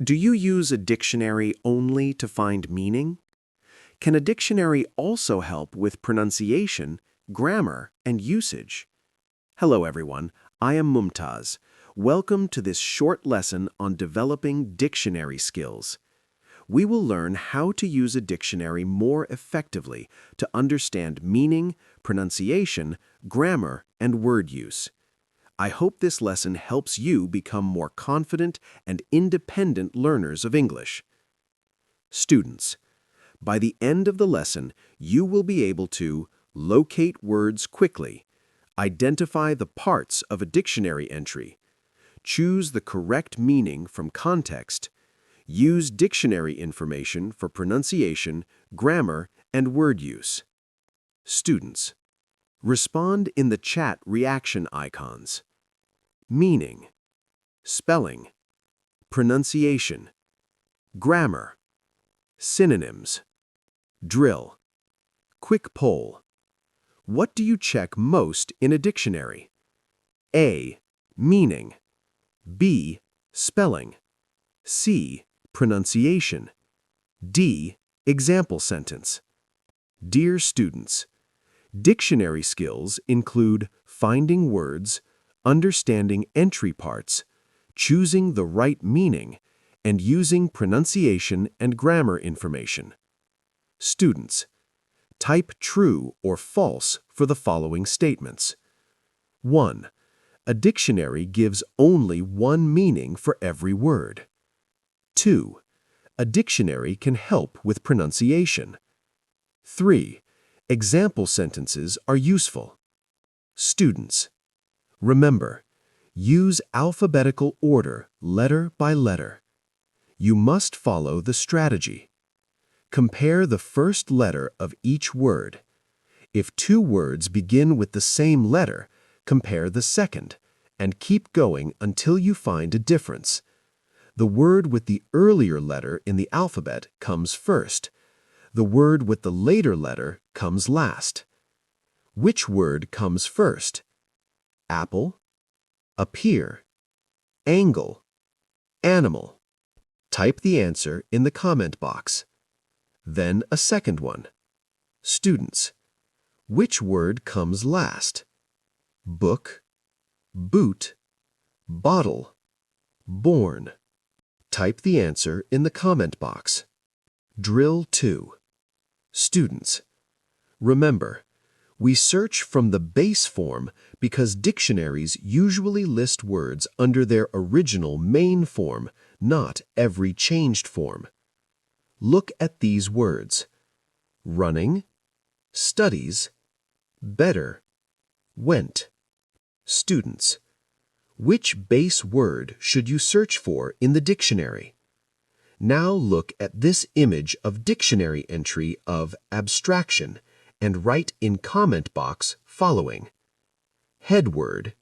Do you use a dictionary only to find meaning? Can a dictionary also help with pronunciation, grammar, and usage? Hello everyone, I am Mumtaz. Welcome to this short lesson on developing dictionary skills. We will learn how to use a dictionary more effectively to understand meaning, pronunciation, grammar, and word use. I hope this lesson helps you become more confident and independent learners of English. Students, by the end of the lesson, you will be able to locate words quickly, identify the parts of a dictionary entry, choose the correct meaning from context, use dictionary information for pronunciation, grammar, and word use. Students, respond in the chat reaction icons. Meaning, spelling, pronunciation, grammar, synonyms, drill, quick poll. What do you check most in a dictionary? A. Meaning. B. Spelling. C. Pronunciation. D. Example sentence. Dear students, dictionary skills include finding words, understanding entry parts, choosing the right meaning, and using pronunciation and grammar information. Students, type true or false for the following statements. 1. A dictionary gives only one meaning for every word. 2. A dictionary can help with pronunciation. 3. Example sentences are useful. Students, remember, use alphabetical order letter by letter. You must follow the strategy. Compare the first letter of each word. If two words begin with the same letter, compare the second, and keep going until you find a difference. The word with the earlier letter in the alphabet comes first. The word with the later letter comes last. Which word comes first? Apple, appear, angle, animal. Type the answer in the comment box. Then a second one. Students, which word comes last? Book, boot, bottle, born. Type the answer in the comment box. Drill 2. Students, remember, we search from the base form because dictionaries usually list words under their original main form, not every changed form. Look at these words: running, studies, better, went. Students, which base word should you search for in the dictionary? Now look at this image of dictionary entry of abstraction and write in comment box following: head word,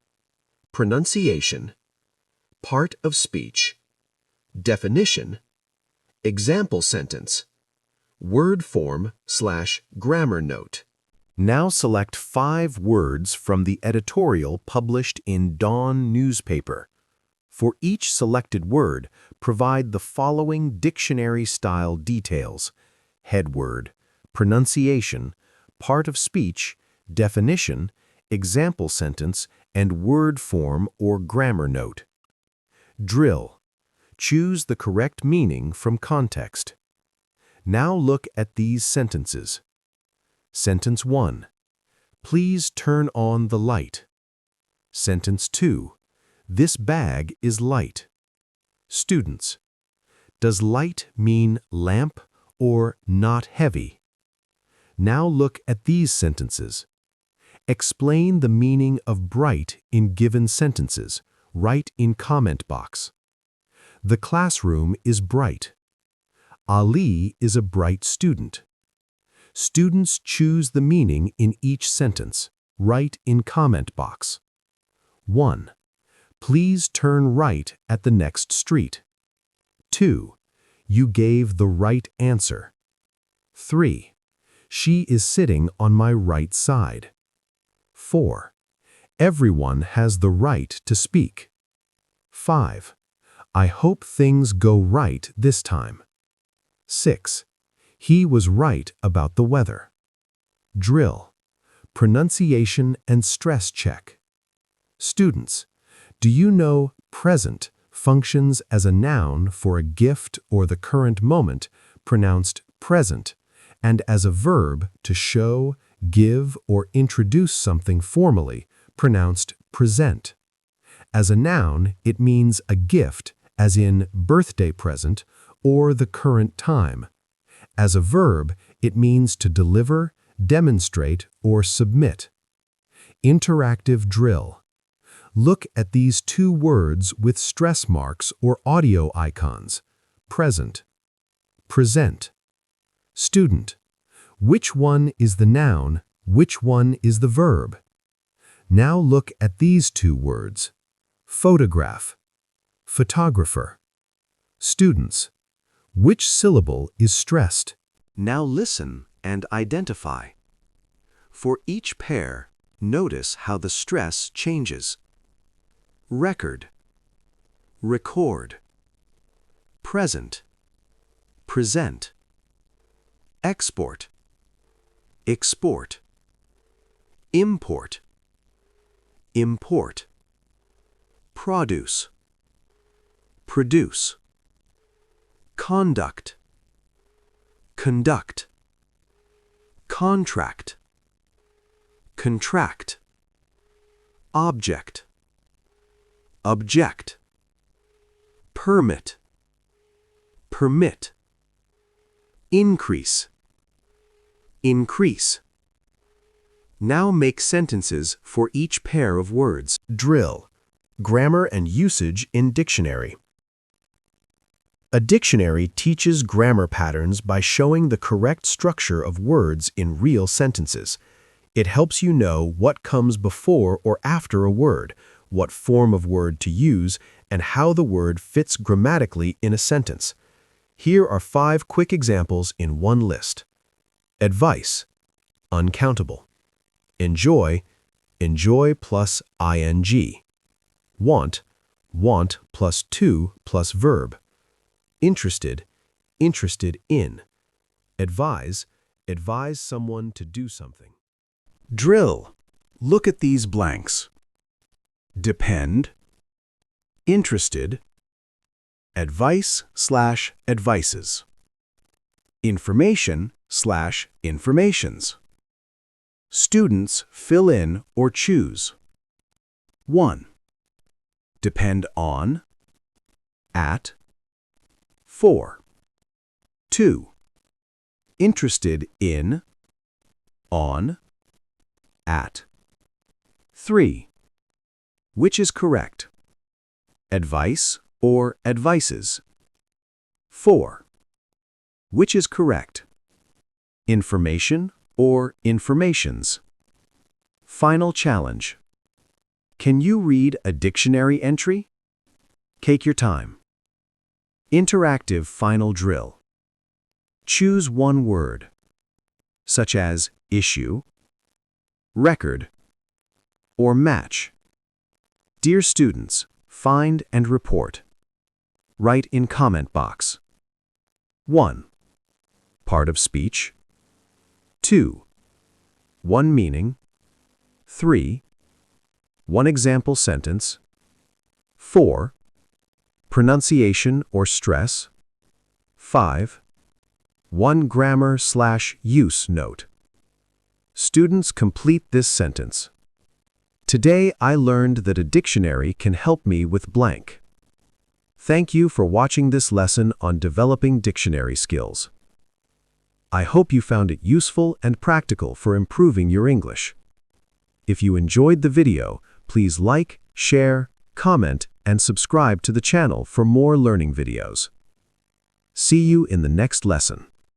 pronunciation, part of speech, definition, example sentence, word form / grammar note. Now select 5 words from the editorial published in Dawn newspaper. For each selected word, provide the following dictionary-style details: head word, pronunciation, part of speech, definition, example sentence, and word form or grammar note. Drill. Choose the correct meaning from context. Now look at these sentences. Sentence 1. Please turn on the light. Sentence 2. This bag is light. Students, does light mean lamp or not heavy? Now look at these sentences. Explain the meaning of bright in given sentences. Write in comment box. The classroom is bright. Ali is a bright student. Students choose the meaning in each sentence. Write in comment box. 1. Please turn right at the next street. 2. You gave the right answer. 3. She is sitting on my right side. 4. Everyone has the right to speak. 5. I hope things go right this time. 6. He was right about the weather. Drill. Pronunciation and stress check. Students, do you know present functions as a noun for a gift or the current moment, pronounced present, and as a verb to show, give, or introduce something formally, pronounced present? As a noun, it means a gift, as in birthday present, or the current time. As a verb, it means to deliver, demonstrate, or submit. Interactive drill. Look at these two words with stress marks or audio icons. Present. Present. Student. Which one is the noun? Which one is the verb? Now look at these two words. Photograph. Photographer. Students. Which syllable is stressed? Now listen and identify. For each pair, notice how the stress changes. Record. Record. Present. Present. Export. Export. Import. Import. Produce. Produce. Conduct. Conduct. Contract. Contract. Object. Object. Permit. Permit. Increase. Increase. Now make sentences for each pair of words. Drill. Grammar and usage in dictionary. A dictionary teaches grammar patterns by showing the correct structure of words in real sentences. It helps you know what comes before or after a word, what form of word to use, and how the word fits grammatically in a sentence. Here are 5 quick examples in one list. Advice. Uncountable. Enjoy. Enjoy plus ing. Want. Want plus to plus verb. Interested. Interested in. Advise. Advise someone to do something. Drill. Look at these blanks. Depend. Interested. Advice/advices. Information/informations. Students fill in or choose. 1. Depend on. At. 4. 2. Interested in. On. At. 3. Which is correct? Advice or advices? 4. Which is correct? Information or informations? Final challenge. Can you read a dictionary entry? Take your time. Interactive final drill. Choose one word, such as issue, record, or match. Dear students, find and report. Write in comment box. 1. Part of speech. 2. One meaning. 3. One example sentence. 4. Pronunciation or stress. 5. One grammar/use note. Students complete this sentence. Today I learned that a dictionary can help me with blank. Thank you for watching this lesson on developing dictionary skills. I hope you found it useful and practical for improving your English. If you enjoyed the video, please like, share, comment, and subscribe to the channel for more learning videos. See you in the next lesson.